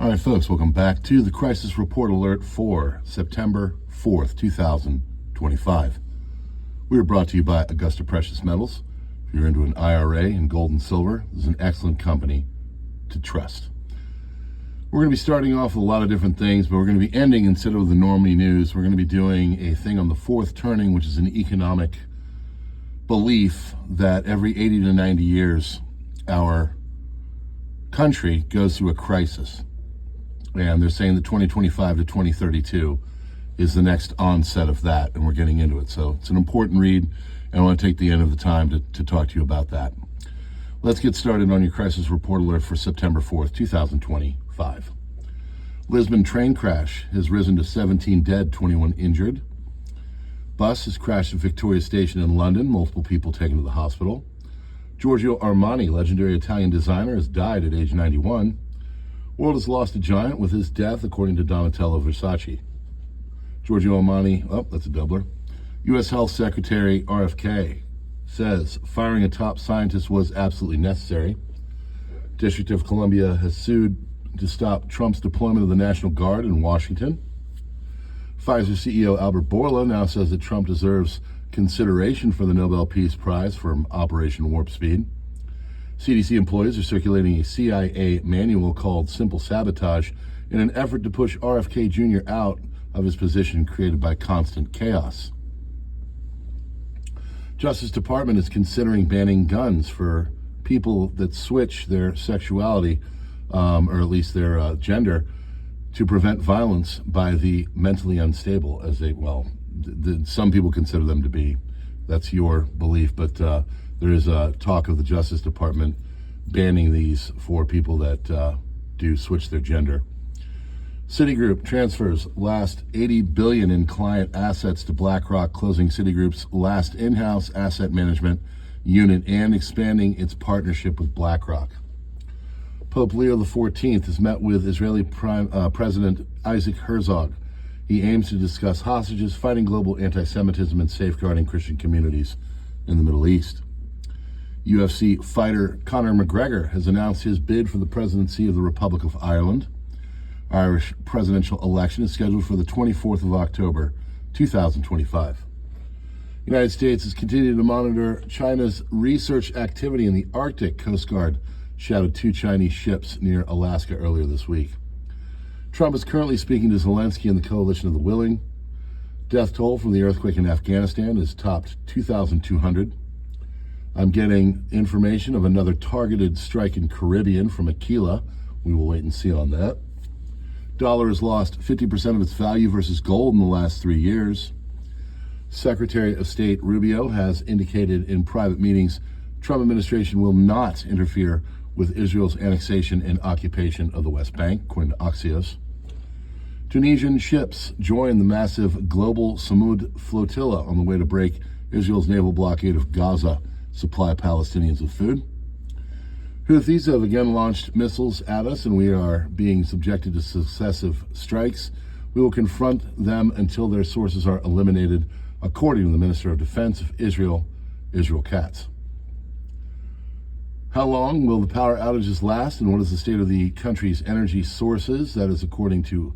All right, folks, welcome back to the Crisis Report Alert for September 4th, 2025. We are brought to you by Augusta Precious Metals. If you're into an IRA in gold and silver, this is an excellent company to trust. We're going to be starting off with a lot of different things, but we're going to be ending, instead of the normie news, we're going to be doing a thing on the fourth turning, which is an economic belief that every 80 to 90 years, our country goes through a crisis. And they're saying that 2025 to 2032 is the next onset of that, and we're getting into it. So it's an important read, and I want to take the end of the time to talk to you about that. Let's get started on your Crisis Report Alert for September 4th, 2025. Lisbon train crash has risen to 17 dead, 21 injured. Bus has crashed at Victoria Station in London, multiple people taken to the hospital. Giorgio Armani, legendary Italian designer, has died at age 91. World has lost a giant with his death, according to Donatello Versace. Giorgio Armani, that's a doubler. U.S. Health Secretary RFK says firing a top scientist was absolutely necessary. District of Columbia has sued to stop Trump's deployment of the National Guard in Washington. Pfizer CEO Albert Bourla now says that Trump deserves consideration for the Nobel Peace Prize for Operation Warp Speed. CDC employees are circulating a CIA manual called Simple Sabotage in an effort to push RFK Jr. out of his position created by constant chaos. Justice Department is considering banning guns for people that switch their sexuality, or at least their gender, to prevent violence by the mentally unstable, as some people consider them to be. That's your belief, but there is talk of the Justice Department banning these for people that do switch their gender. Citigroup transfers last $80 billion in client assets to BlackRock, closing Citigroup's last in-house asset management unit and expanding its partnership with BlackRock. Pope Leo XIV has met with Israeli President Isaac Herzog. He aims to discuss hostages, fighting global anti-Semitism, and safeguarding Christian communities in the Middle East. UFC fighter Conor McGregor has announced his bid for the presidency of the Republic of Ireland. Irish presidential election is scheduled for the 24th of October, 2025. The United States has continued to monitor China's research activity in the Arctic. Coast Guard shadowed 2 Chinese ships near Alaska earlier this week. Trump is currently speaking to Zelensky and the coalition of the willing. Death toll from the earthquake in Afghanistan has topped 2,200. I'm getting information of another targeted strike in Caribbean from Aquila. We will wait and see on that. Dollar has lost 50% of its value versus gold in the last 3 years. Secretary of State Rubio has indicated in private meetings Trump administration will not interfere with Israel's annexation and occupation of the West Bank, according to Axios. Tunisian ships join the massive global Samud flotilla on the way to break Israel's naval blockade of Gaza, supply Palestinians with food. Houthis have again launched missiles at us, and we are being subjected to successive strikes. We will confront them until their sources are eliminated, according to the Minister of Defense of Israel, Israel Katz. How long will the power outages last, and what is the state of the country's energy sources? That is according to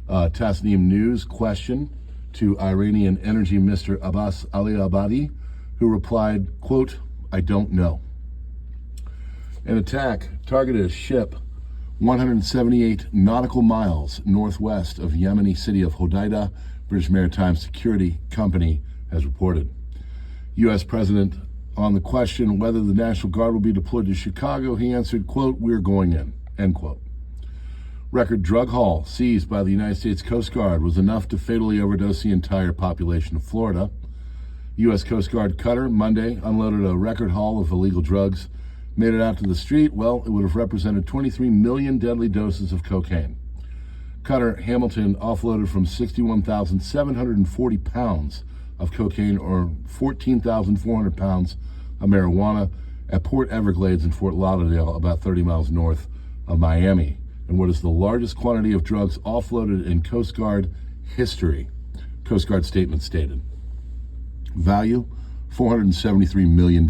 Tasnim News question to Iranian energy minister Abbas Ali Abadi, who replied, quote, "I don't know." An attack targeted a ship 178 nautical miles northwest of Yemeni city of Hodeidah, British Maritime Security Company has reported. U.S. President, on the question whether the National Guard will be deployed to Chicago, he answered, quote, "We're going in," end quote. Record drug haul seized by the United States Coast Guard was enough to fatally overdose the entire population of Florida. U.S. Coast Guard cutter Monday unloaded a record haul of illegal drugs. Made it out to the street, well, it would have represented 23 million deadly doses of cocaine. Cutter Hamilton offloaded from 61,740 pounds of cocaine, or 14,400 pounds of marijuana, at Port Everglades in Fort Lauderdale, about 30 miles north of Miami, and what is the largest quantity of drugs offloaded in Coast Guard history, Coast Guard statement stated. Value, $473 million.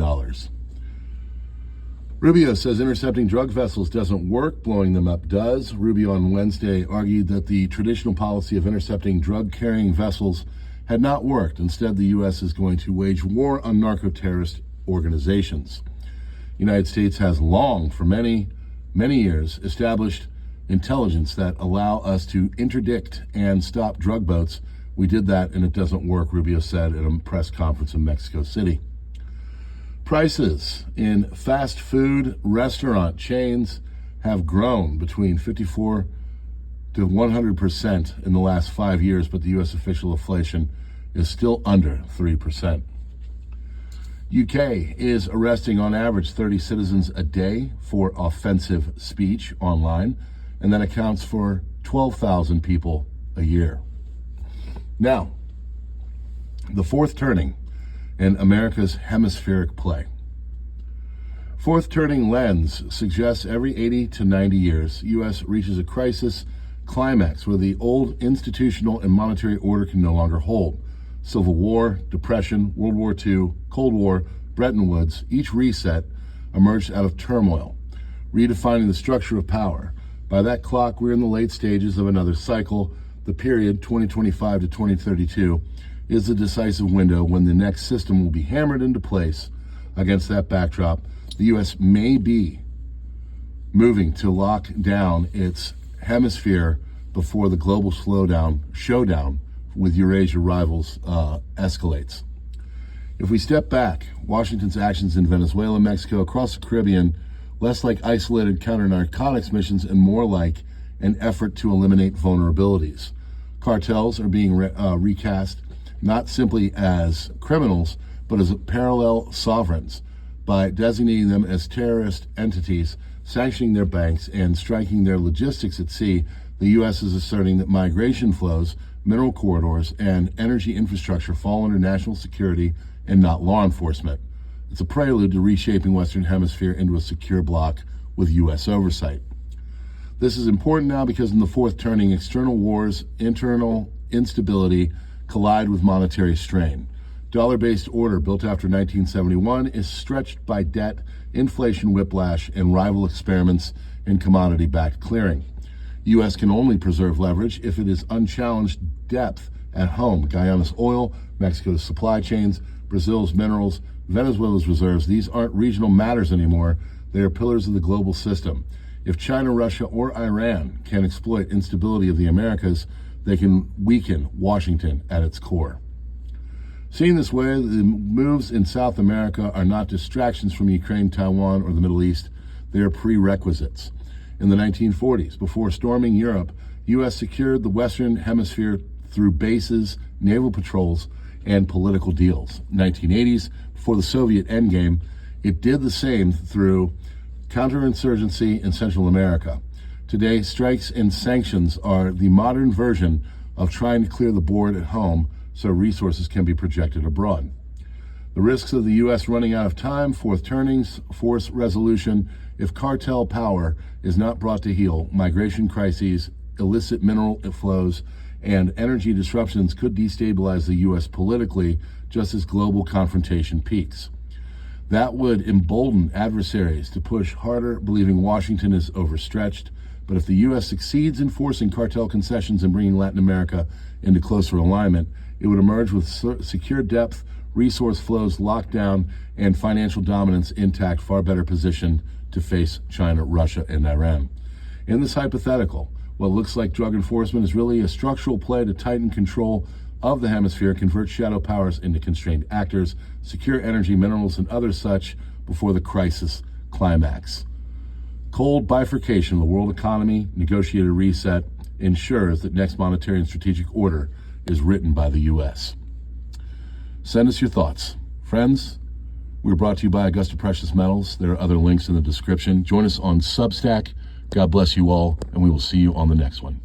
Rubio says intercepting drug vessels doesn't work, blowing them up does. Rubio on Wednesday argued that the traditional policy of intercepting drug-carrying vessels had not worked. Instead, the U.S. is going to wage war on narco-terrorist organizations. The United States has long, for many, many years, established intelligence that allow us to interdict and stop drug boats. We did that, and it doesn't work, Rubio said at a press conference in Mexico City. Prices in fast food restaurant chains have grown between 54 to 100% in the last 5 years, but the U.S. official inflation is still under 3%. UK is arresting on average 30 citizens a day for offensive speech online, and that accounts for 12,000 people a year. Now, the fourth turning in America's hemispheric play. Fourth turning lens suggests every 80 to 90 years, U.S. reaches a crisis climax where the old institutional and monetary order can no longer hold. Civil War, Depression, World War II, Cold War, Bretton Woods, each reset emerged out of turmoil, redefining the structure of power. By that clock, we're in the late stages of another cycle. The period 2025 to 2032 is the decisive window when the next system will be hammered into place. Against that backdrop, the U.S. may be moving to lock down its hemisphere before the global showdown with Eurasia rivals escalates. If we step back, Washington's actions in Venezuela, Mexico, across the Caribbean, less like isolated counter-narcotics missions and more like an effort to eliminate vulnerabilities. Cartels are being recast not simply as criminals, but as parallel sovereigns by designating them as terrorist entities, sanctioning their banks, and striking their logistics at sea. The U.S. is asserting that migration flows, mineral corridors, and energy infrastructure fall under national security and not law enforcement. It's a prelude to reshaping Western Hemisphere into a secure bloc with U.S. oversight. This is important now because in the fourth turning, external wars, internal instability collide with monetary strain. Dollar-based order built after 1971 is stretched by debt, inflation whiplash, and rival experiments in commodity-backed clearing. U.S. can only preserve leverage if it is unchallenged depth at home. Guyana's oil, Mexico's supply chains, Brazil's minerals, Venezuela's reserves. These aren't regional matters anymore. They are pillars of the global system. If China, Russia, or Iran can exploit instability of the Americas, they can weaken Washington at its core. Seen this way, the moves in South America are not distractions from Ukraine, Taiwan, or the Middle East. They are prerequisites. In the 1940s, before storming Europe, U.S. secured the Western Hemisphere through bases, naval patrols, and political deals. 1980s, before the Soviet endgame, it did the same through counterinsurgency in Central America. Today, strikes and sanctions are the modern version of trying to clear the board at home so resources can be projected abroad. The risks of the U.S. running out of time, fourth turnings, force resolution, if cartel power is not brought to heel, migration crises, illicit mineral flows, and energy disruptions could destabilize the U.S. politically just as global confrontation peaks. That would embolden adversaries to push harder, believing Washington is overstretched. But if the U.S. succeeds in forcing cartel concessions and bringing Latin America into closer alignment, it would emerge with secure depth, resource flows locked down, and financial dominance intact, far better positioned to face China, Russia, and Iran. In this hypothetical, what looks like drug enforcement is really a structural play to tighten control of the hemisphere, convert shadow powers into constrained actors, secure energy, minerals, and other such before the crisis climax. Cold bifurcation of the world economy, negotiated reset, ensures that next monetary and strategic order is written by the U.S. Send us your thoughts. Friends, we're brought to you by Augusta Precious Metals. There are other links in the description. Join us on Substack. God bless you all, and we will see you on the next one.